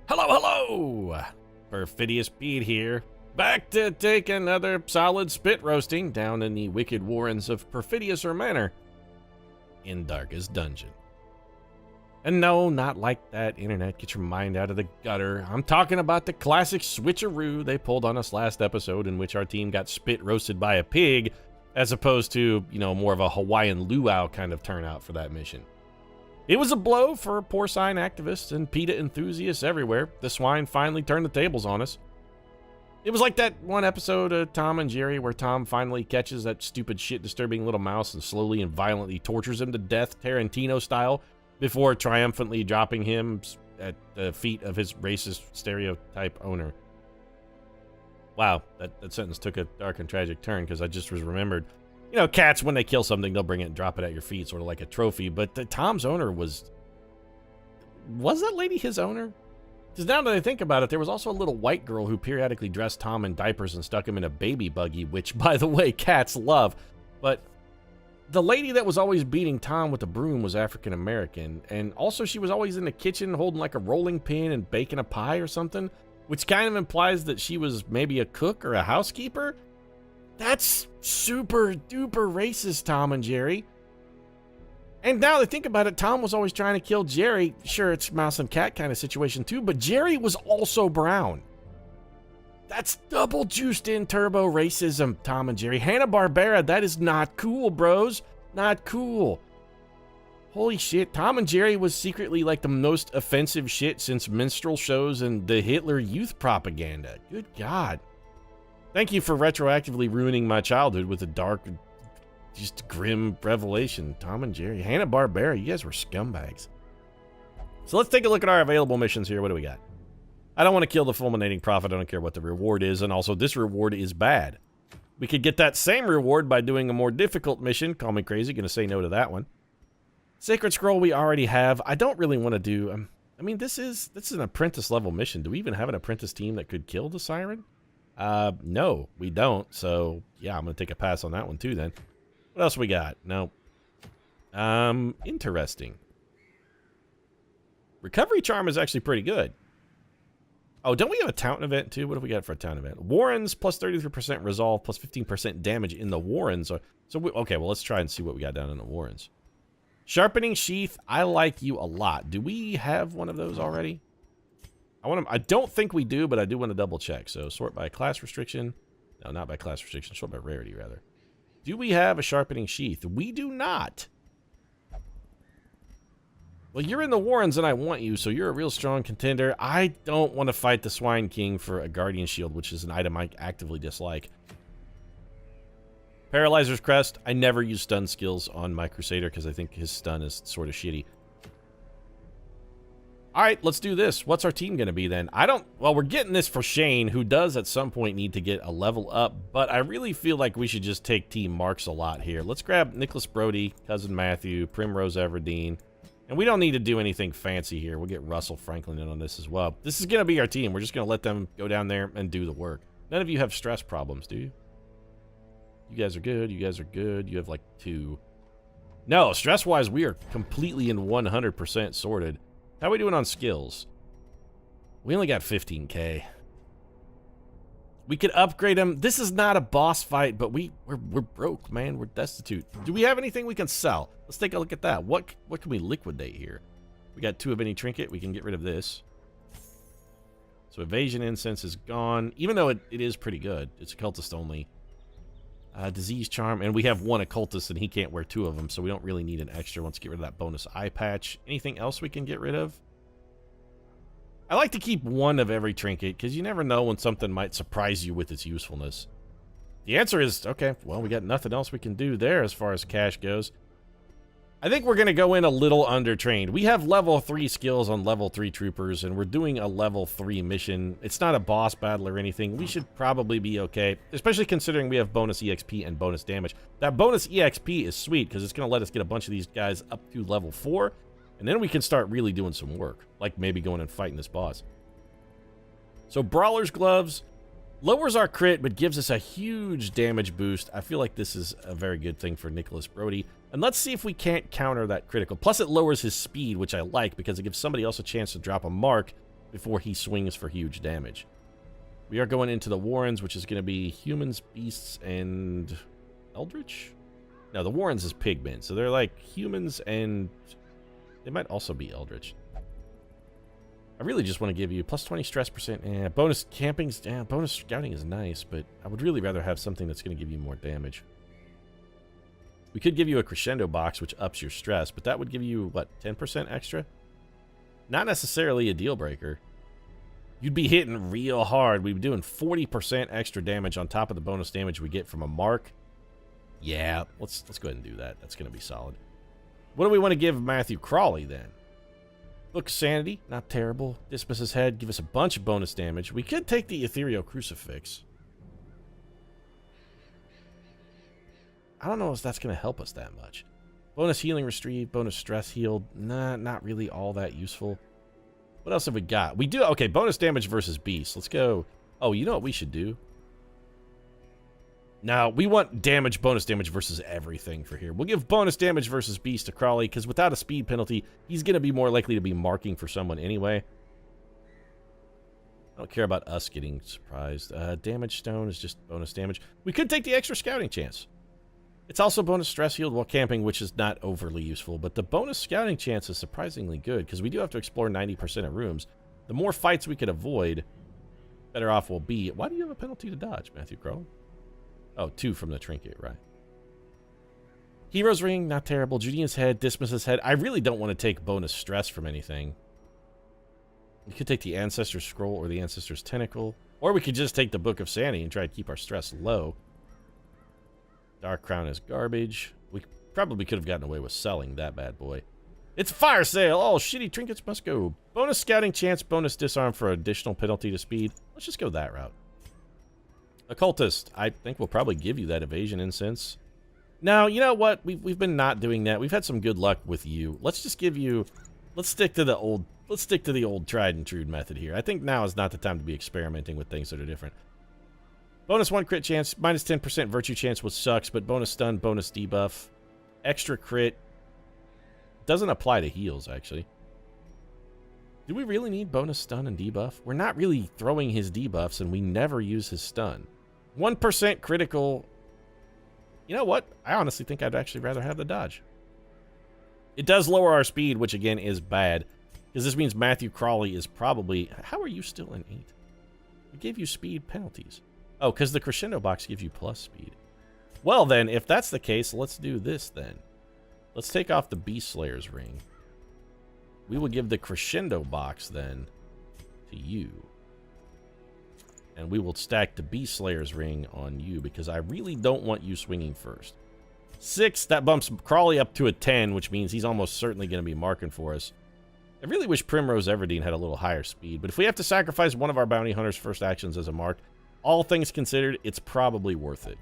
Hello, hello! Perfidious Pete here, back to take another solid spit roasting down in the wicked warrens of Perfidious Manor in Darkest Dungeon. And no, not like that, internet, get your mind out of the gutter. I'm talking about the classic switcheroo they pulled on us last episode, in which our team got spit roasted by a pig, as opposed to, more of a Hawaiian luau kind of turnout for that mission. It was a blow for porcine activists and PETA enthusiasts everywhere. The swine finally turned the tables on us. It was like that one episode of Tom and Jerry where Tom finally catches that stupid shit-disturbing little mouse and slowly and violently tortures him to death, Tarantino style, before triumphantly dropping him at the feet of his racist stereotype owner. Wow, that sentence took a dark and tragic turn because I just was remembered. Cats, when they kill something, they'll bring it and drop it at your feet, sort of like a trophy. But Tom's owner was that lady his owner? Because now that I think about it, there was also a little white girl who periodically dressed Tom in diapers and stuck him in a baby buggy, which, by the way, cats love. But the lady that was always beating Tom with a broom was African American. And also she was always in the kitchen holding like a rolling pin and baking a pie or something, which kind of implies that she was maybe a cook or a housekeeper. That's super duper racist, Tom and Jerry. And now that I think about it, Tom was always trying to kill Jerry. Sure, it's mouse and cat kind of situation too, but Jerry was also brown. That's double juiced in turbo racism, Tom and Jerry. Hanna-Barbera, that is not cool, bros. Not cool. Holy shit, Tom and Jerry was secretly like the most offensive shit since minstrel shows and the Hitler Youth propaganda. Good God. Thank you for retroactively ruining my childhood with a dark, just grim revelation. Tom and Jerry, Hanna-Barbera, you guys were scumbags. So let's take a look at our available missions here. What do we got? I don't want to kill the fulminating prophet. I don't care what the reward is. And also, this reward is bad. We could get that same reward by doing a more difficult mission. Call me crazy. Going to say no to that one. Sacred Scroll we already have. I don't really want to do... this is an apprentice level mission. Do we even have an apprentice team that could kill the Siren? No, we don't. So, yeah, I'm going to take a pass on that one too then. What else we got? No. Interesting. Recovery Charm is actually pretty good. Oh, don't we have a town event too? What have we got for a town event? Warrens plus 33% resolve plus 15% damage in the Warrens. Okay, well, let's try and see what we got down in the Warrens. Sharpening Sheath, I like you a lot. Do we have one of those already? I don't think we do, but I do want to double check. So sort by class restriction. No, not by class restriction. Sort by rarity, rather. Do we have a Sharpening Sheath? We do not. Well, you're in the Warrens and I want you, so you're a real strong contender. I don't want to fight the Swine King for a Guardian Shield, which is an item I actively dislike. Paralyzer's Crest. I never use stun skills on my Crusader because I think his stun is sort of shitty. All right, let's do this. What's our team going to be then? Well, we're getting this for Shane, who does at some point need to get a level up, but I really feel like we should just take Team Marks a lot here. Let's grab Nicholas Brody, Cousin Matthew, Primrose Everdeen, and we don't need to do anything fancy here. We'll get Russell Franklin in on this as well. This is going to be our team. We're just going to let them go down there and do the work. None of you have stress problems, do you? You guys are good. You guys are good. You have like 2. No, stress-wise, we are completely in 100% sorted. How are we doing on skills? We only got 15k. We could upgrade him. This is not a boss fight, but we're broke, man. We're destitute. Do we have anything we can sell? Let's take a look at that. What can we liquidate here? We got 2 of any trinket. We can get rid of this. So evasion incense is gone, even though it is pretty good. It's occultist only. Disease charm, and we have 1 occultist and he can't wear 2 of them, so we don't really need an extra. Let's get rid of that bonus eye patch. Anything else we can get rid of? I like to keep 1 of every trinket because you never know when something might surprise you with its usefulness. The answer is, okay, well, we got nothing else we can do there as far as cash goes. I think we're going to go in a little undertrained. We have level 3 skills on level 3 troopers, and we're doing a level 3 mission. It's not a boss battle or anything. We should probably be okay, especially considering we have bonus EXP and bonus damage. That bonus EXP is sweet because it's going to let us get a bunch of these guys up to level 4, and then we can start really doing some work, like maybe going and fighting this boss. So Brawler's Gloves lowers our crit, but gives us a huge damage boost. I feel like this is a very good thing for Nicholas Brody. And let's see if we can't counter that critical. Plus, it lowers his speed, which I like, because it gives somebody else a chance to drop a mark before he swings for huge damage. We are going into the Warrens, which is going to be humans, beasts, and eldritch? No, the Warrens is pigmen, so they're like humans and they might also be eldritch. I really just want to give you plus 20 stress percent. Bonus camping's, bonus scouting is nice, but I would really rather have something that's going to give you more damage. We could give you a crescendo box, which ups your stress, but that would give you, what, 10% extra? Not necessarily a deal breaker. You'd be hitting real hard. We'd be doing 40% extra damage on top of the bonus damage we get from a mark. Yeah, let's go ahead and do that. That's going to be solid. What do we want to give Matthew Crawley, then? Book Sanity, not terrible. Dismiss his head, give us a bunch of bonus damage. We could take the Ethereal Crucifix. I don't know if that's going to help us that much. Bonus Healing Retrieve, bonus Stress Healed. Nah, not really all that useful. What else have we got? We do, okay, bonus damage versus beast. Let's go. Oh, you know what we should do? Now, we want bonus damage versus everything for here. We'll give bonus damage versus beast to Crawley, because without a speed penalty, he's going to be more likely to be marking for someone anyway. I don't care about us getting surprised. Damage Stone is just bonus damage. We could take the extra scouting chance. It's also bonus stress healed while camping, which is not overly useful, but the bonus scouting chance is surprisingly good, because we do have to explore 90% of rooms. The more fights we can avoid, better off we'll be. Why do you have a penalty to dodge, Matthew Crawley? Oh, 2 from the trinket, right. Hero's Ring, not terrible. Judean's Head, Dismiss's Head. I really don't want to take bonus stress from anything. We could take the Ancestor's Scroll or the Ancestor's Tentacle. Or we could just take the Book of Sanity and try to keep our stress low. Dark Crown is garbage. We probably could have gotten away with selling that bad boy. It's fire sale! All shitty trinkets must go. Bonus scouting chance, bonus disarm for additional penalty to speed. Let's just go that route. Occultist, I think we'll probably give you that evasion incense. Now, you know what? We've been not doing that. We've had some good luck with you. Let's just give you... Let's stick to the old tried and true method here. I think now is not the time to be experimenting with things that are different. Bonus 1 crit chance, minus 10% virtue chance, which sucks, but bonus stun, bonus debuff. Extra crit. Doesn't apply to heals, actually. Do we really need bonus stun and debuff? We're not really throwing his debuffs, and we never use his stun. 1% critical. You know what? I honestly think I'd actually rather have the dodge. It does lower our speed, which again is bad, because this means Matthew Crawley is probably... How are you still in 8? We gave you speed penalties. Oh, because the crescendo box gives you plus speed. Well then, if that's the case, let's do this then. Let's take off the Beast Slayer's ring. We will give the crescendo box then to you. And we will stack the Beast Slayer's ring on you, because I really don't want you swinging first. 6, that bumps Crawley up to a 10, which means he's almost certainly going to be marking for us. I really wish Primrose Everdeen had a little higher speed, but if we have to sacrifice one of our bounty hunters' first actions as a mark, all things considered, it's probably worth it.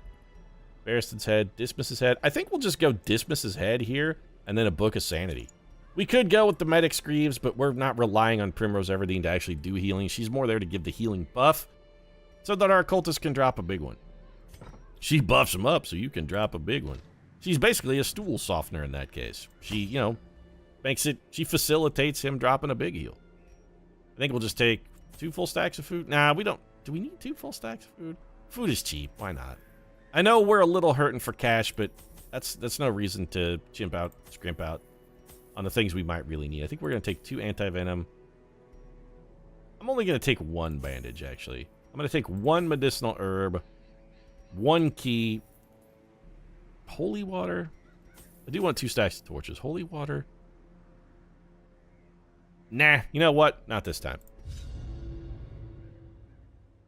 Barristan's Head, Dismiss's Head. I think we'll just go Dismiss's Head here, and then a Book of Sanity. We could go with the Medic's Greaves, but we're not relying on Primrose Everdeen to actually do healing. She's more there to give the healing buff, so that our cultist can drop a big one. She buffs him up so you can drop a big one. She's basically a stool softener in that case. She, you know, she facilitates him dropping a big heal. I think we'll just take 2 full stacks of food. Nah, we don't. Do we need 2 full stacks of food? Food is cheap. Why not? I know we're a little hurting for cash, but that's no reason to scrimp out on the things we might really need. I think we're going to take 2 anti-venom. I'm only going to take 1 bandage, actually. I'm going to take 1 medicinal herb, 1 key, holy water. I do want 2 stacks of torches. Holy water. Nah, you know what? Not this time.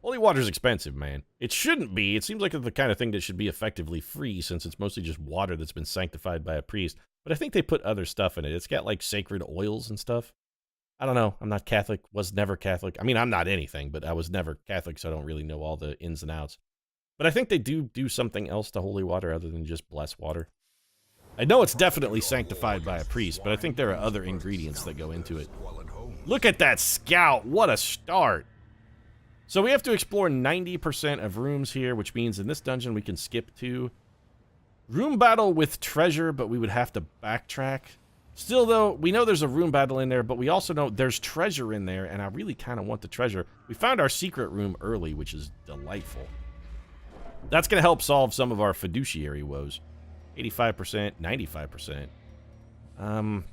Holy water's expensive, man. It shouldn't be. It seems like the kind of thing that should be effectively free, since it's mostly just water that's been sanctified by a priest. But I think they put other stuff in it. It's got, like, sacred oils and stuff. I don't know. I'm not Catholic. Was never Catholic. I mean, I'm not anything, but I was never Catholic, so I don't really know all the ins and outs. But I think they do something else to holy water other than just bless water. I know it's definitely sanctified by a priest, but I think there are other ingredients that go into it. Look at that scout. What a start. So we have to explore 90% of rooms here, which means in this dungeon we can skip to room battle with treasure, but we would have to backtrack. Still, though, we know there's a room battle in there, but we also know there's treasure in there, and I really kind of want the treasure. We found our secret room early, which is delightful. That's going to help solve some of our fiduciary woes. 85%, 95%.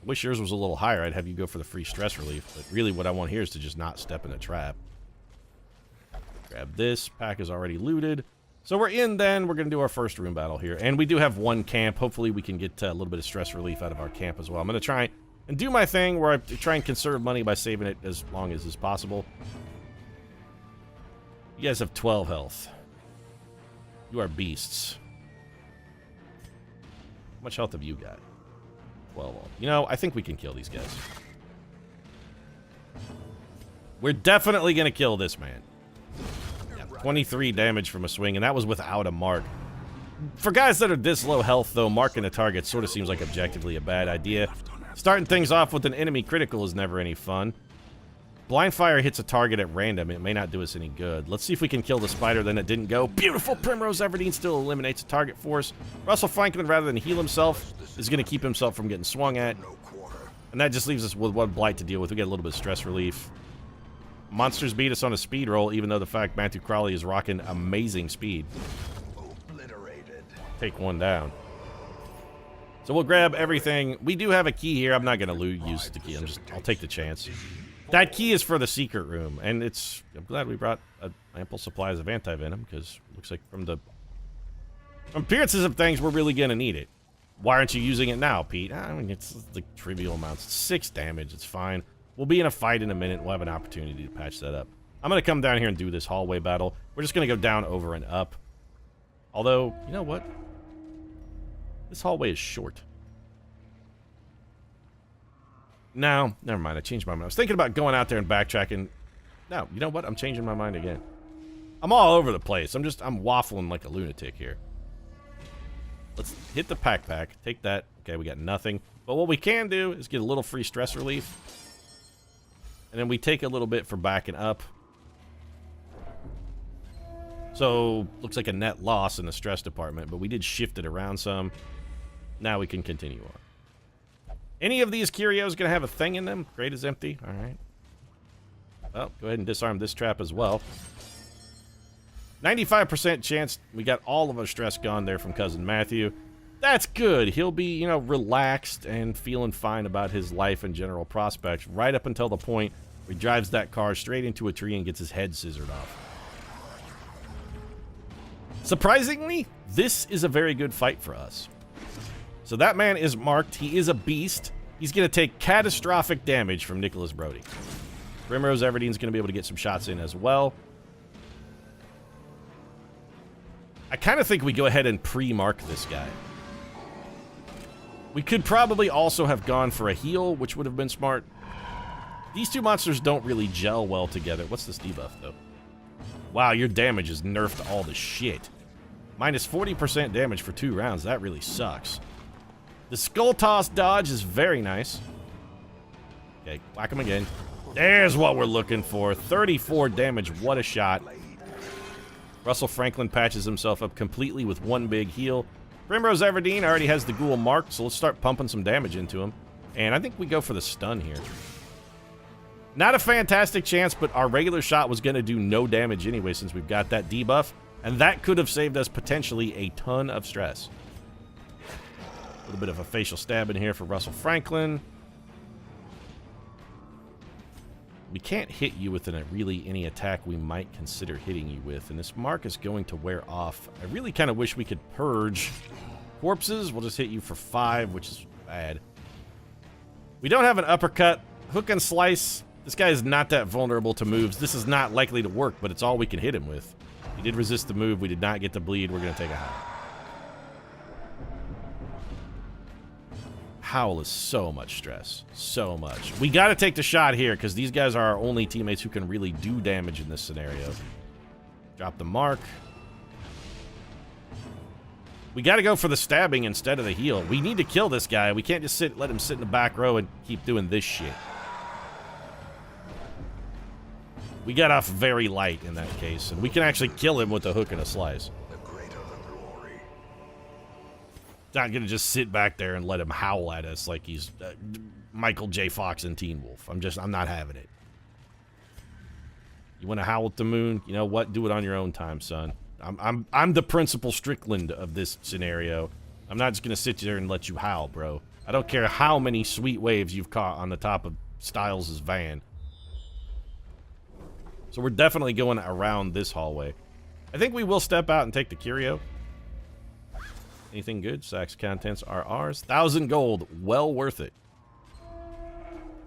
Wish yours was a little higher. I'd have you go for the free stress relief, but really what I want here is to just not step in a trap. Grab this. Pack is already looted. So we're in then. We're going to do our first room battle here. And we do have one camp. Hopefully we can get a little bit of stress relief out of our camp as well. I'm going to try and do my thing where I try and conserve money by saving it as long as is possible. You guys have 12 health. You are beasts. How much health have you got? 12. You know, I think we can kill these guys. We're definitely going to kill this man. 23 damage from a swing, and that was without a mark. For guys that are this low health, though, marking a target sort of seems like objectively a bad idea. Starting things off with an enemy critical is never any fun. Blind fire hits a target at random. It may not do us any good. Let's see if we can kill the spider, then it didn't go. Beautiful! Primrose Everdeen still eliminates a target for us. Russell Franklin, rather than heal himself, is going to keep himself from getting swung at. And that just leaves us with one blight to deal with. We get a little bit of stress relief. Monsters beat us on a speed roll, even though the fact Matthew Crowley is rocking amazing speed. Obliterated. Take one down. So we'll grab everything. We do have a key here. I'm not going to use the key. I'll take the chance. That key is for the secret room, and I'm glad we brought ample supplies of anti-venom, because it looks like from appearances of things, we're really going to need it. Why aren't you using it now, Pete? I mean, it's the trivial amounts. 6 damage. It's fine. We'll be in a fight in a minute. We'll have an opportunity to patch that up. I'm going to come down here and do this hallway battle. We're just going to go down, over, and up. Although, you know what? This hallway is short. No, never mind. I changed my mind. I was thinking about going out there and backtracking. No, you know what? I'm changing my mind again. I'm all over the place. I'm waffling like a lunatic here. Let's hit the pack. Take that. Okay, we got nothing. But what we can do is get a little free stress relief. And then we take a little bit for backing up. So, looks like a net loss in the stress department, but we did shift it around some. Now we can continue on. Any of these curios going to have a thing in them? Crate is empty. All right. Well, go ahead and disarm this trap as well. 95% chance we got all of our stress gone there from Cousin Matthew. That's good. He'll be, you know, relaxed and feeling fine about his life and general prospects right up until the point where he drives that car straight into a tree and gets his head scissored off. Surprisingly, this is a very good fight for us. So that man is marked. He is a beast. He's going to take catastrophic damage from Nicholas Brody. Primrose Everdeen's going to be able to get some shots in as well. I kind of think we go ahead and pre-mark this guy. We could probably also have gone for a heal, which would have been smart. These two monsters don't really gel well together. What's this debuff, though? Wow, your damage is nerfed all the shit. Minus 40% damage for 2 rounds. That really sucks. The skull toss dodge is very nice. Okay, whack him again. There's what we're looking for. 34 damage. What a shot. Russell Franklin patches himself up completely with 1 big heal. Primrose Everdeen already has the ghoul marked, so let's start pumping some damage into him. And I think we go for the stun here. Not a fantastic chance, but our regular shot was going to do no damage anyway since we've got that debuff. And that could have saved us potentially a ton of stress. A little bit of a facial stab in here for Russell Franklin. We can't hit you with really any attack we might consider hitting you with, and this mark is going to wear off. I really kind of wish we could purge corpses. We'll just hit you for 5, which is bad. We don't have an uppercut. Hook and slice. This guy is not that vulnerable to moves. This is not likely to work, but it's all we can hit him with. He did resist the move. We did not get the bleed. We're going to take a howl. Howl is so much stress. So much. We got to take the shot here because these guys are our only teammates who can really do damage in this scenario. Drop the mark. We got to go for the stabbing instead of the heal. We need to kill this guy. We can't just let him sit in the back row and keep doing this shit. We got off very light in that case, and we can actually kill him with a hook and a slice. Not gonna just sit back there and let him howl at us like he's Michael J. Fox in Teen Wolf. I'm not having it. You want to howl at the moon? You know what? Do it on your own time, son. I'm the Principal Strickland of this scenario. I'm not just gonna sit there and let you howl, bro. I don't care how many sweet waves you've caught on the top of Styles' van. So we're definitely going around this hallway. I think we will step out and take the curio. Anything good? Sacks contents are ours. 1,000 gold. Well worth it.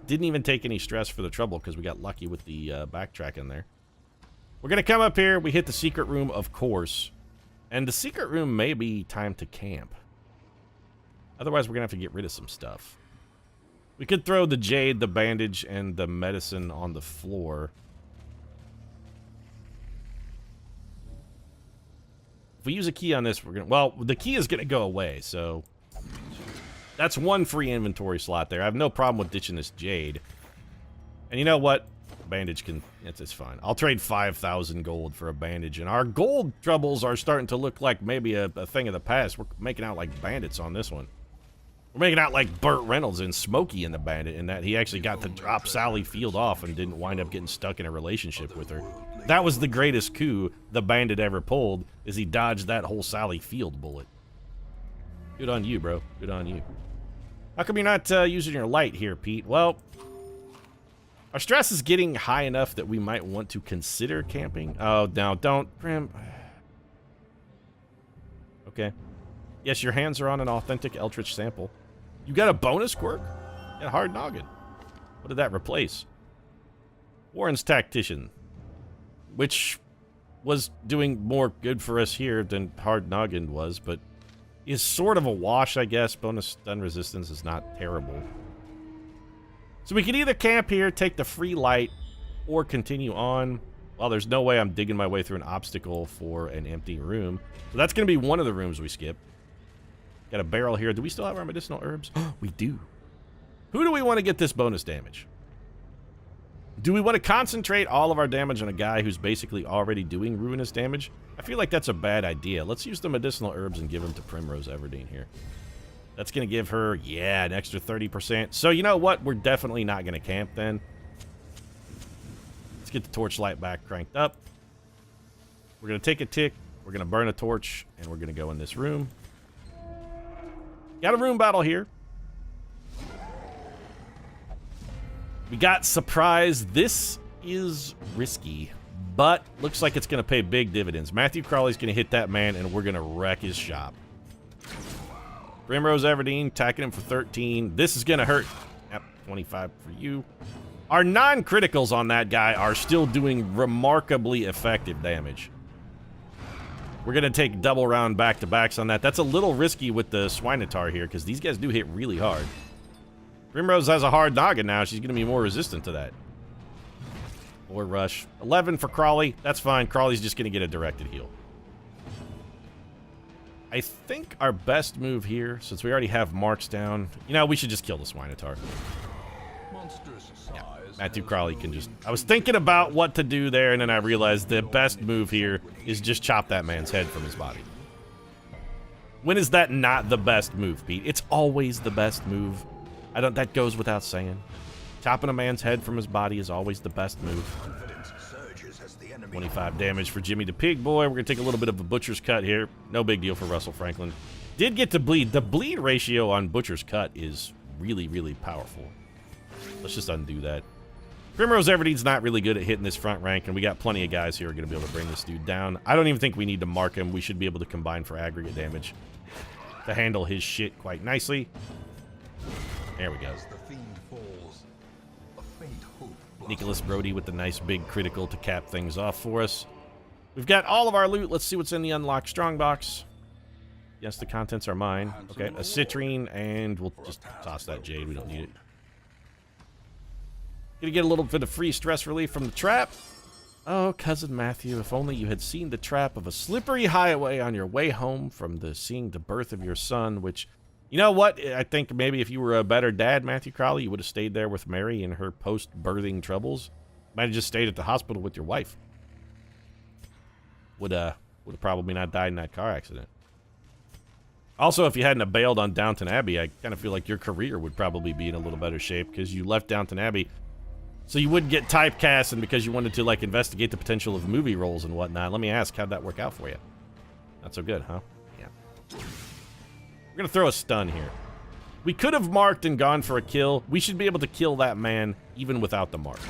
Didn't even take any stress for the trouble because we got lucky with the backtrack in there. We're going to come up here. We hit the secret room, of course. And the secret room may be time to camp. Otherwise, we're going to have to get rid of some stuff. We could throw the jade, the bandage, and the medicine on the floor. If we use a key on this, we're going to... Well, the key is going to go away, so... That's one free inventory slot there. I have no problem with ditching this jade. And you know what? Bandage can... It's fine. I'll trade 5,000 gold for a bandage. And our gold troubles are starting to look like maybe a thing of the past. We're making out like bandits on this one. We're making out like Burt Reynolds and Smokey in the Bandit, in that he actually got to drop Sally Field off and didn't wind up getting stuck in a relationship with her. That was the greatest coup the Bandit ever pulled, is he dodged that whole Sally Field bullet. Good on you, bro. Good on you. How come you're not using your light here, Pete? Well, our stress is getting high enough that we might want to consider camping. Oh, no, don't. Grim. Okay. Yes, your hands are on an authentic Eldritch sample. You got a bonus quirk? You got a hard noggin. What did that replace? Warren's Tactician. Which was doing more good for us here than hard noggin was, but is sort of a wash, I guess. Bonus stun resistance is not terrible. So we can either camp here, take the free light, or continue on. Well, there's no way I'm digging my way through an obstacle for an empty room. So that's going to be one of the rooms we skip. Got a barrel here. Do we still have our medicinal herbs? We do. Who do we want to get this bonus damage? Do we want to concentrate all of our damage on a guy who's basically already doing ruinous damage? I feel like that's a bad idea. Let's use the medicinal herbs and give them to Primrose Everdeen here. That's going to give her, yeah, an extra 30%. So you know what? We're definitely not going to camp then. Let's get the torchlight back cranked up. We're going to take a tick. We're going to burn a torch. And we're going to go in this room. Got a room battle here. We got surprise. This is risky, but looks like it's going to pay big dividends. Matthew Crawley's going to hit that man, and we're going to wreck his shop. Primrose Everdeen, attacking him for 13. This is going to hurt. Yep, 25 for you. Our non-criticals on that guy are still doing remarkably effective damage. We're going to take double round back-to-backs on that. That's a little risky with the Swinitar here, because these guys do hit really hard. Primrose has a hard noggin now. She's going to be more resistant to that. Or rush. 11 for Crawley. That's fine. Crawley's just going to get a directed heal. I think our best move here, since we already have marks down, you know, we should just kill the Swinitar. Yeah, Matthew Crawley can just... I was thinking about what to do there, and then I realized the best move here is just chop that man's head from his body. When is that not the best move, Pete? It's always the best move. That goes without saying. Chopping a man's head from his body is always the best move. 25 damage for Jimmy the Pig Boy. We're going to take a little bit of a butcher's cut here. No big deal for Russell Franklin. Did get to bleed. The bleed ratio on butcher's cut is really, really powerful. Let's just undo that. Primrose Everdeen's not really good at hitting this front rank, and we got plenty of guys here who are going to be able to bring this dude down. I don't even think we need to mark him. We should be able to combine for aggregate damage to handle his shit quite nicely. There we go. Nicholas Brody with the nice big critical to cap things off for us. We've got all of our loot. Let's see what's in the unlocked strongbox. Yes, the contents are mine. Okay, a citrine, and we'll just toss that jade. We don't need it. Gonna get a little bit of free stress relief from the trap. Oh, Cousin Matthew, if only you had seen the trap of a slippery highway on your way home from seeing the birth of your son, which... You know what? I think maybe if you were a better dad, Matthew Crowley, you would have stayed there with Mary in her post-birthing troubles. Might have just stayed at the hospital with your wife. Would have probably not died in that car accident. Also, if you hadn't have bailed on Downton Abbey, I kind of feel like your career would probably be in a little better shape because you left Downton Abbey so you wouldn't get typecast and because you wanted to, like, investigate the potential of movie roles and whatnot. Let me ask, how'd that work out for you? Not so good, huh? Yeah. We're going to throw a stun here. We could have marked and gone for a kill. We should be able to kill that man even without the mark.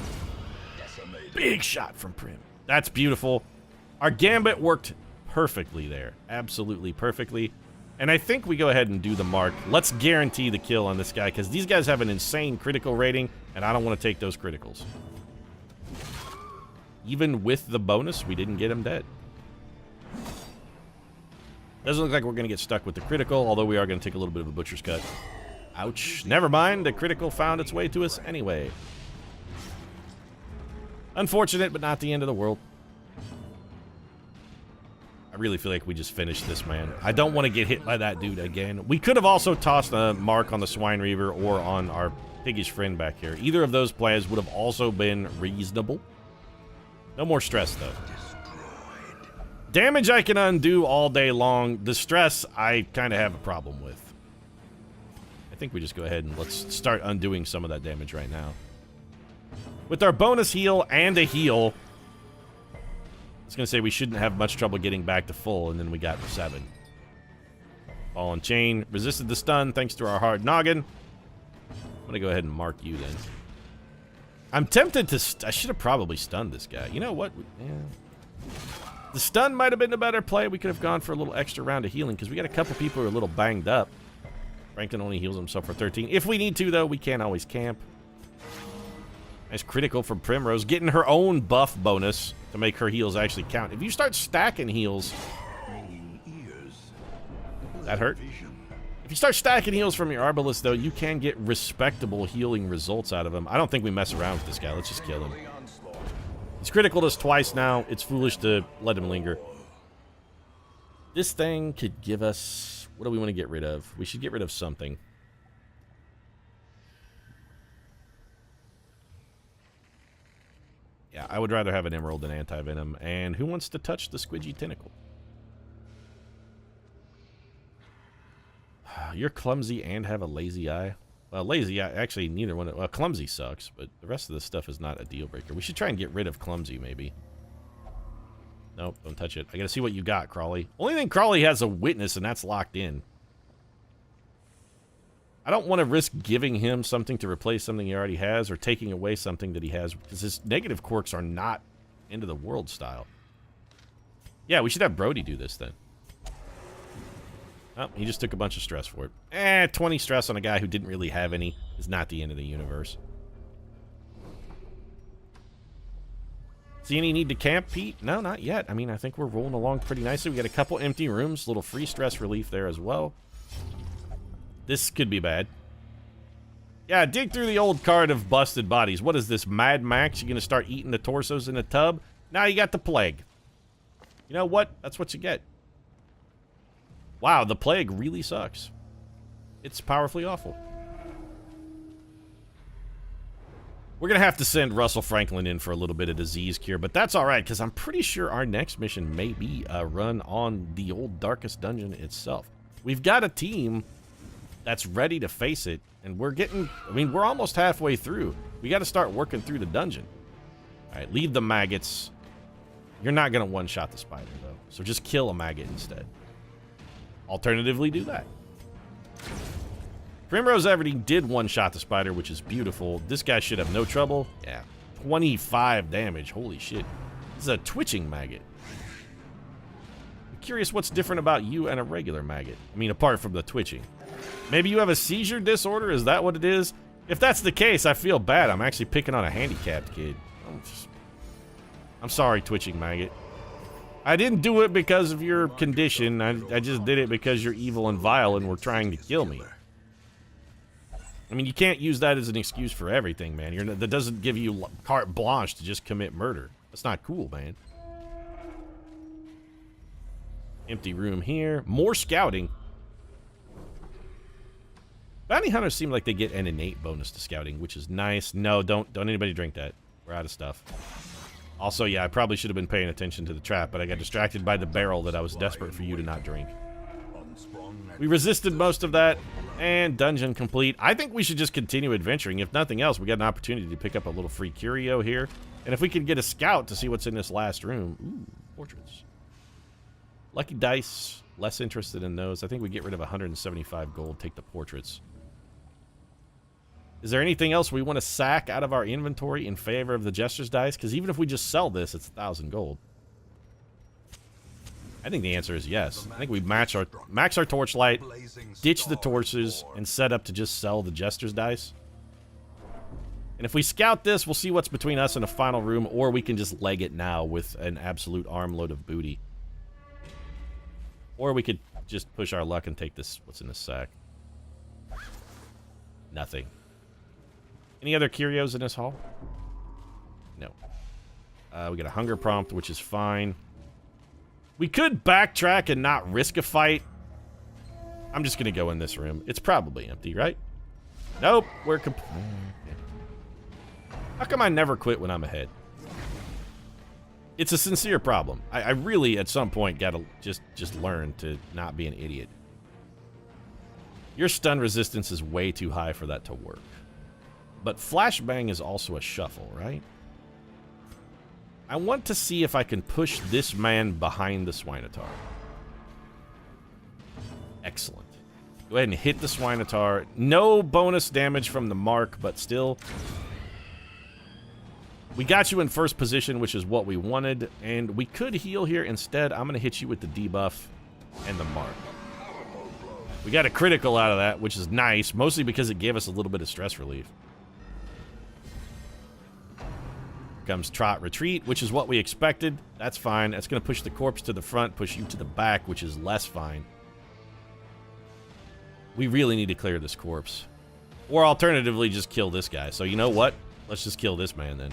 Big shot from Prim. That's beautiful. Our gambit worked perfectly there. Absolutely perfectly. And I think we go ahead and do the mark. Let's guarantee the kill on this guy, because these guys have an insane critical rating, and I don't want to take those criticals. Even with the bonus, we didn't get him dead. Doesn't look like we're going to get stuck with the critical, although we are going to take a little bit of a butcher's cut. Ouch. Never mind. The critical found its way to us anyway. Unfortunate, but not the end of the world. I really feel like we just finished this, man. I don't want to get hit by that dude again. We could have also tossed a mark on the Swine Reaver or on our piggish friend back here. Either of those plays would have also been reasonable. No more stress, though. Damage I can undo all day long. The stress I kind of have a problem with. I think we just go ahead and let's start undoing some of that damage right now. With our bonus heal and a heal, I was going to say we shouldn't have much trouble getting back to full, and then we got the 7. Ball and chain. Resisted the stun thanks to our hard noggin. I'm going to go ahead and mark you then. I'm tempted to... I should have probably stunned this guy. You know what? Yeah. The stun might have been a better play. We could have gone for a little extra round of healing, because we got a couple people who are a little banged up. Franklin only heals himself for 13. If we need to, though, we can't always camp. Nice critical from Primrose, getting her own buff bonus to make her heals actually count. If you start stacking heals... That hurt? If you start stacking heals from your Arbalest, though, you can get respectable healing results out of him. I don't think we mess around with this guy. Let's just kill him. He's critical us twice now. It's foolish to let him linger. This thing could give us... What do we want to get rid of? We should get rid of something. Yeah, I would rather have an Emerald than Anti-Venom. And who wants to touch the Squidgy Tentacle? You're clumsy and have a lazy eye. Well, lazy eye, actually, neither one. Well, clumsy sucks, but the rest of this stuff is not a deal breaker. We should try and get rid of clumsy, maybe. Nope, don't touch it. I gotta see what you got, Crawley. Only thing Crawley has a witness, and that's locked in. I don't want to risk giving him something to replace something he already has, or taking away something that he has, because his negative quirks are not end of the world style. Yeah, we should have Brody do this then. Oh, he just took a bunch of stress for it. 20 stress on a guy who didn't really have any is not the end of the universe. See any need to camp, Pete? No, not yet. I mean, I think we're rolling along pretty nicely. We got a couple empty rooms, little free stress relief there as well. This could be bad. Yeah, dig through the old card of busted bodies. What is this, Mad Max? You gonna start eating the torsos in a tub? Now you got the plague. You know what? That's what you get. Wow, the plague really sucks. It's powerfully awful. We're going to have to send Russell Franklin in for a little bit of disease cure, but that's all right, because I'm pretty sure our next mission may be a run on the old Darkest Dungeon itself. We've got a team that's ready to face it, and we're getting... I mean, we're almost halfway through. We got to start working through the dungeon. All right, leave the maggots. You're not going to one-shot the spider, though, so just kill a maggot instead. Alternatively, do that. Primrose Everdeen did one-shot the spider, which is beautiful. This guy should have no trouble. Yeah, 25 damage. Holy shit. This is a twitching maggot. I'm curious what's different about you and a regular maggot. I mean, apart from the twitching. Maybe you have a seizure disorder? Is that what it is? If that's the case, I feel bad. I'm actually picking on a handicapped kid. I'm sorry, twitching maggot. I didn't do it because of your condition. I just did it because you're evil and vile and were trying to kill me. I mean, you can't use that as an excuse for everything, man. That doesn't give you carte blanche to just commit murder. That's not cool, man. Empty room here. More scouting. Bounty hunters seem like they get an innate bonus to scouting, which is nice. No, don't anybody drink that. We're out of stuff. Also, yeah, I probably should have been paying attention to the trap, but I got distracted by the barrel that I was desperate for you to not drink. We resisted most of that, and dungeon complete. I think we should just continue adventuring. If nothing else, we got an opportunity to pick up a little free curio here. And if we could get a scout to see what's in this last room. Ooh, portraits. Lucky dice. Less interested in those. I think we get rid of 175 gold, take the portraits. Is there anything else we want to sack out of our inventory in favor of the Jester's dice? Because even if we just sell this, it's 1,000 gold. I think the answer is yes. I think we max our torchlight, ditch the torches, and set up to just sell the Jester's dice. And if we scout this, we'll see what's between us and a final room, or we can just leg it now with an absolute armload of booty. Or we could just push our luck and take this. What's in this sack? Nothing. Any other curios in this hall? No. We got a hunger prompt, which is fine. We could backtrack and not risk a fight. I'm just going to go in this room. It's probably empty, right? Nope. We're How come I never quit when I'm ahead? It's a sincere problem. I really, at some point, got to just learn to not be an idiot. Your stun resistance is way too high for that to work. But flashbang is also a shuffle, right? I want to see if I can push this man behind the Swinotar. Excellent. Go ahead and hit the Swinotar. No bonus damage from the mark, but still. We got you in first position, which is what we wanted, and we could heal here. Instead, I'm going to hit you with the debuff and the mark. We got a critical out of that, which is nice, mostly because it gave us a little bit of stress relief. Comes trot retreat, which is what we expected. That's fine. That's going to push the corpse to the front, push you to the back, which is less fine. We really need to clear this corpse. Or alternatively, just kill this guy. So you know what? Let's just kill this man then.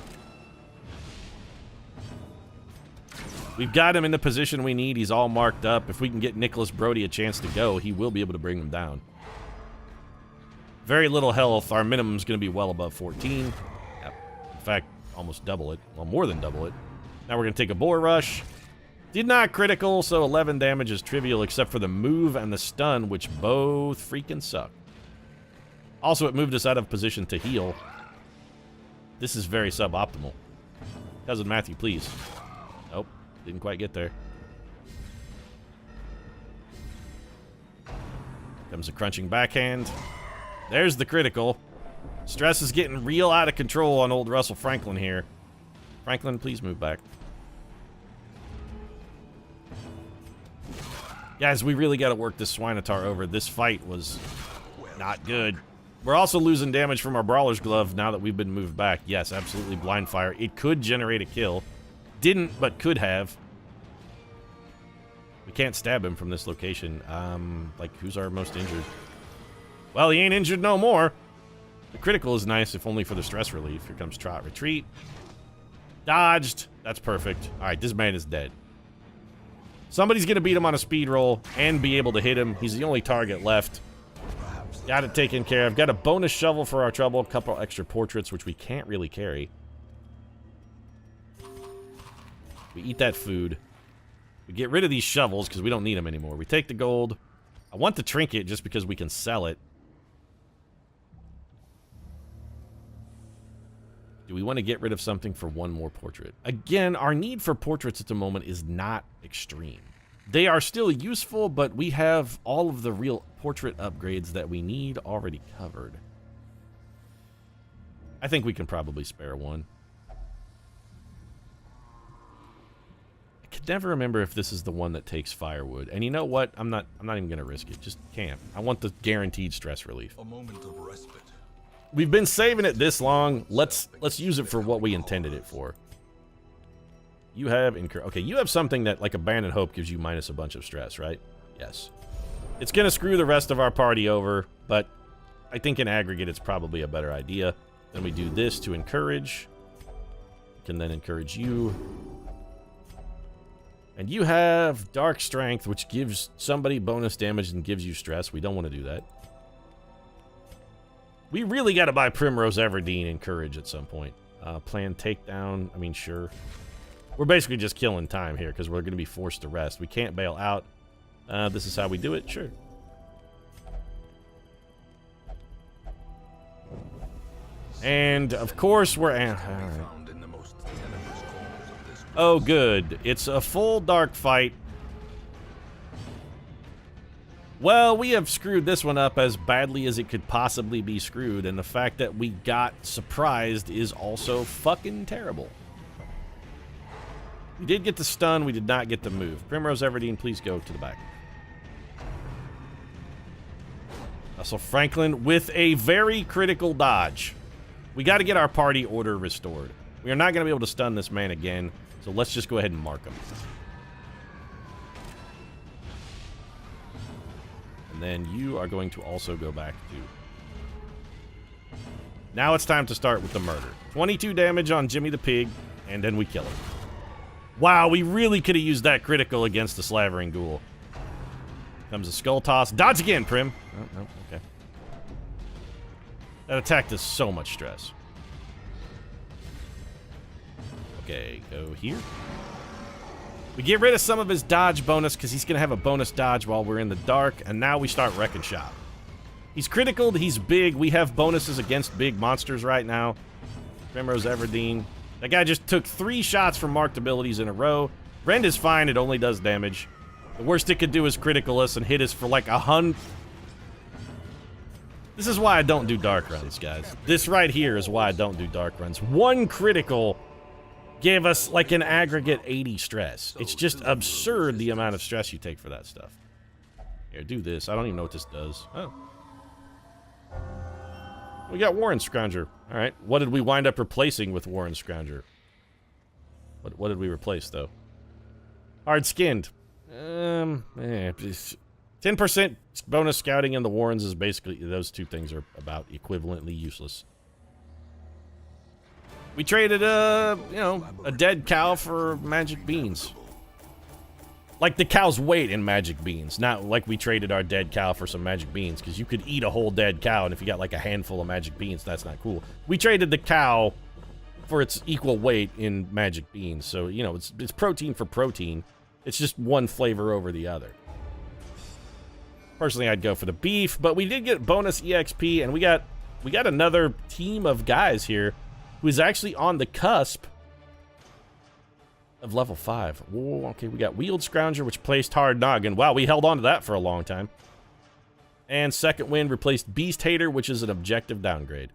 We've got him in the position we need. He's all marked up. If we can get Nicholas Brody a chance to go, he will be able to bring him down. Very little health. Our minimum is going to be well above 14. Yep. In fact, almost double it. Well, more than double it. Now we're going to take a boar rush. Did not critical, so 11 damage is trivial except for the move and the stun, which both freaking suck. Also, it moved us out of position to heal. This is very suboptimal. Cousin Matthew, please. Nope. Didn't quite get there. Comes a crunching backhand. There's the critical. Stress is getting real out of control on old Russell Franklin here. Franklin, please move back. Guys, we really got to work this Swinotar over. This fight was not good. We're also losing damage from our Brawler's Glove now that we've been moved back. Yes, absolutely blind fire. It could generate a kill. Didn't, but could have. We can't stab him from this location. Like, who's our most injured? Well, he ain't injured no more. The critical is nice, if only for the stress relief. Here comes Trot Retreat. Dodged. That's perfect. All right, this man is dead. Somebody's going to beat him on a speed roll and be able to hit him. He's the only target left. Got it taken care of. Got a bonus shovel for our trouble. A couple extra portraits, which we can't really carry. We eat that food. We get rid of these shovels because we don't need them anymore. We take the gold. I want the trinket just because we can sell it. Do we want to get rid of something for one more portrait? Again, our need for portraits at the moment is not extreme. They are still useful, but we have all of the real portrait upgrades that we need already covered. I think we can probably spare one. I could never remember if this is the one that takes firewood. And you know what? I'm not even going to risk it. Just camp. I want the guaranteed stress relief. A moment of respite. We've been saving it this long. Let's use it for what we intended it for. You have okay, you have something that, like Abandoned Hope, gives you minus a bunch of stress, right? Yes. It's going to screw the rest of our party over, but I think in aggregate it's probably a better idea. Then we do this to encourage. We can then encourage you. And you have Dark Strength, which gives somebody bonus damage and gives you stress. We don't want to do that. We really got to buy Primrose Everdeen and Courage at some point. Plan takedown. I mean, sure. We're basically just killing time here because we're going to be forced to rest. We can't bail out. This is how we do it. Sure. And, of course, we're... all right. Oh, good. It's a full dark fight. Well, we have screwed this one up as badly as it could possibly be screwed, and the fact that we got surprised is also fucking terrible. We did get the stun, we did not get the move. Primrose Everdeen, please go to the back. Also, Franklin with a very critical dodge. We got to get our party order restored. We are not going to be able to stun this man again, so let's just go ahead and mark him. And then you are going to also go back to... Now it's time to start with the murder. 22 damage on Jimmy the Pig, and then we kill him. Wow, we really could have used that critical against the Slavering Ghoul. Comes a Skull Toss. Dodge again, Prim. Oh, no, okay. That attack does so much stress. Okay, go here. We get rid of some of his dodge bonus because he's going to have a bonus dodge while we're in the dark, and now we start wrecking shop. He's critical, he's big. We have bonuses against big monsters right now. Primrose Everdeen. That guy just took 3 shots from marked abilities in a row. Rend is fine, it only does damage. The worst it could do is critical us and hit us for like 100... This is why I don't do dark runs, guys. This right here is why I don't do dark runs. 1 critical gave us like an aggregate 80 stress. It's just absurd the amount of stress you take for that stuff. Here, do this. I don't even know what this does. Oh. We got Warren Scrounger. Alright, what did we wind up replacing with Warren Scrounger? What did we replace, though? Hard-skinned. 10% bonus scouting in the Warrens is basically... Those two things are about equivalently useless. We traded, a dead cow for magic beans. Like the cow's weight in magic beans. Not like we traded our dead cow for some magic beans, because you could eat a whole dead cow, and if you got like a handful of magic beans, that's not cool. We traded the cow for its equal weight in magic beans. So, you know, it's protein for protein. It's just one flavor over the other. Personally, I'd go for the beef, but we did get bonus EXP, and we got another team of guys here who is actually on the cusp of level 5. Whoa, okay, we got Wheeled Scrounger, which placed Hard Noggin. Wow, we held on to that for a long time. And Second Wind replaced Beast Hater, which is an objective downgrade.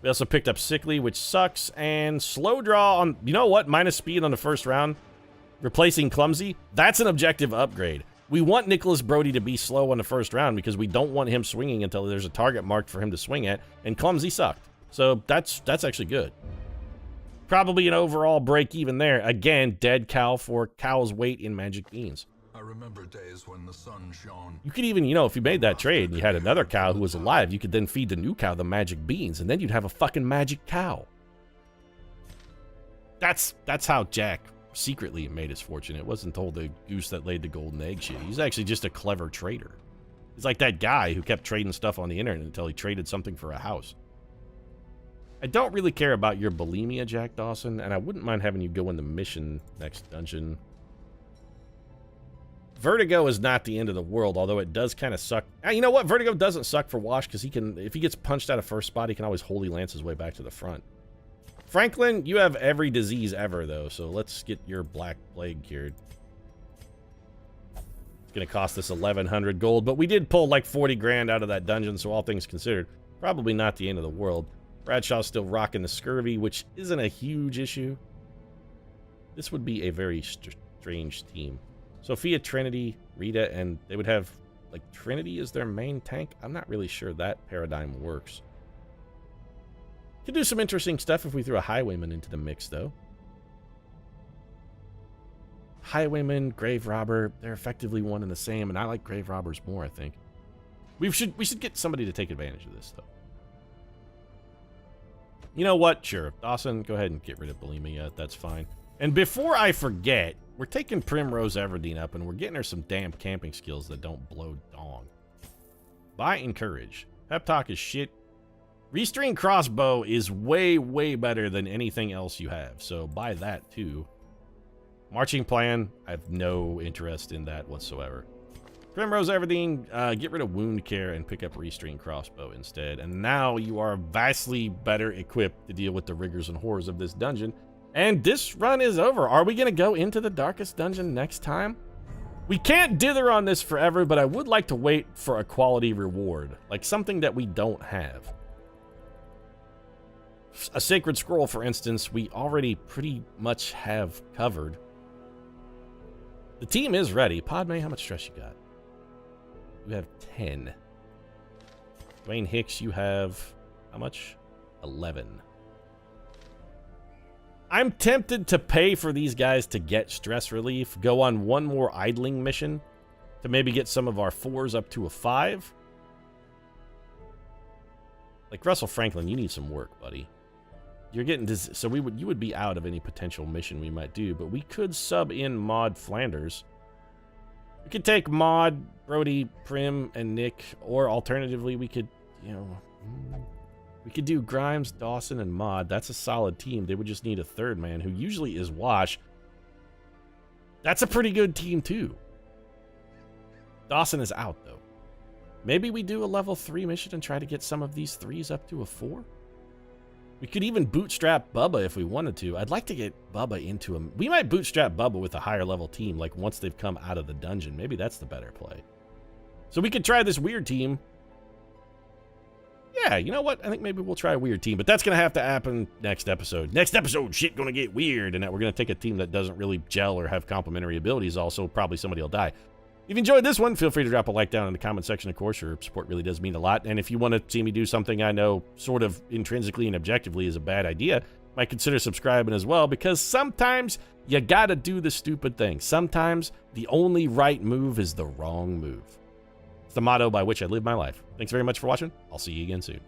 We also picked up Sickly, which sucks, and Slow Draw on, you know what, minus speed on the first round, replacing Clumsy. That's an objective upgrade. We want Nicholas Brody to be slow on the first round because we don't want him swinging until there's a target marked for him to swing at, and Clumsy sucked. So that's actually good. Probably an overall break even there. Again, dead cow for cow's weight in magic beans. I remember days when the sun shone. You could even, you know, if you made that trade and you had another cow who was alive, you could then feed the new cow the magic beans, and then you'd have a fucking magic cow. That's how Jack secretly made his fortune. It wasn't told the goose that laid the golden egg shit. He's actually just a clever trader. He's like that guy who kept trading stuff on the internet until he traded something for a house. I don't really care about your bulimia, Jack Dawson, and I wouldn't mind having you go in the mission next dungeon. Vertigo is not the end of the world, although it does kind of suck. You know what? Vertigo doesn't suck for Wash, because he can, if he gets punched out of first spot, he can always Holy Lance his way back to the front. Franklin, you have every disease ever, though, so let's get your Black Plague cured. It's going to cost us 1,100 gold, but we did pull like 40 grand out of that dungeon, so all things considered, probably not the end of the world. Bradshaw's still rocking the scurvy, which isn't a huge issue. This would be a very strange team. Sophia, Trinity, Rita, and they would have, like, Trinity is their main tank. I'm not really sure that paradigm works. Could do some interesting stuff if we threw a Highwayman into the mix, though. Highwayman, Grave Robber, they're effectively one and the same, and I like Grave Robbers more, I think. We should get somebody to take advantage of this, though. You know what? Sure. Dawson, go ahead and get rid of bulimia. That's fine. And before I forget, we're taking Primrose Everdeen up, and we're getting her some damn camping skills that don't blow dong. Buy Encourage. Pep Talk is shit. Restring Crossbow is way, way better than anything else you have, so buy that too. Marching Plan, I have no interest in that whatsoever. Primrose everything, get rid of wound care and pick up restring crossbow instead. And now you are vastly better equipped to deal with the rigors and horrors of this dungeon. And this run is over. Are we going to go into the darkest dungeon next time? We can't dither on this forever, but I would like to wait for a quality reward. Like something that we don't have. A sacred scroll, for instance, we already pretty much have covered. The team is ready. Padme, how much stress you got? You have 10. Dwayne Hicks, you have how much? 11. I'm tempted to pay for these guys to get stress relief, go on one more idling mission to maybe get some of our 4s up to a 5. Like Russell Franklin, you need some work, buddy. You're getting so you would be out of any potential mission we might do, but we could sub in Maud Flanders. We could take Maud, Brody, Prim, and Nick, or alternatively, we could, you know, we could do Grimes, Dawson, and Maud. That's a solid team. They would just need a third man, who usually is Wash. That's a pretty good team, too. Dawson is out, though. Maybe we do a level 3 mission and try to get some of these 3s up to a 4? We could even bootstrap Bubba if we wanted to. I'd like to get Bubba into him. We might bootstrap Bubba with a higher level team, like once they've come out of the dungeon. Maybe that's the better play. So we could try this weird team. Yeah, you know what? I think maybe we'll try a weird team, but that's going to have to happen next episode. Next episode, shit going to get weird, and that we're going to take a team that doesn't really gel or have complementary abilities. Also, probably somebody will die. If you enjoyed this one, feel free to drop a like down in the comment section, of course. Your support really does mean a lot. And if you want to see me do something I know sort of intrinsically and objectively is a bad idea, might consider subscribing as well, because sometimes you got to do the stupid thing. Sometimes the only right move is the wrong move. It's the motto by which I live my life. Thanks very much for watching. I'll see you again soon.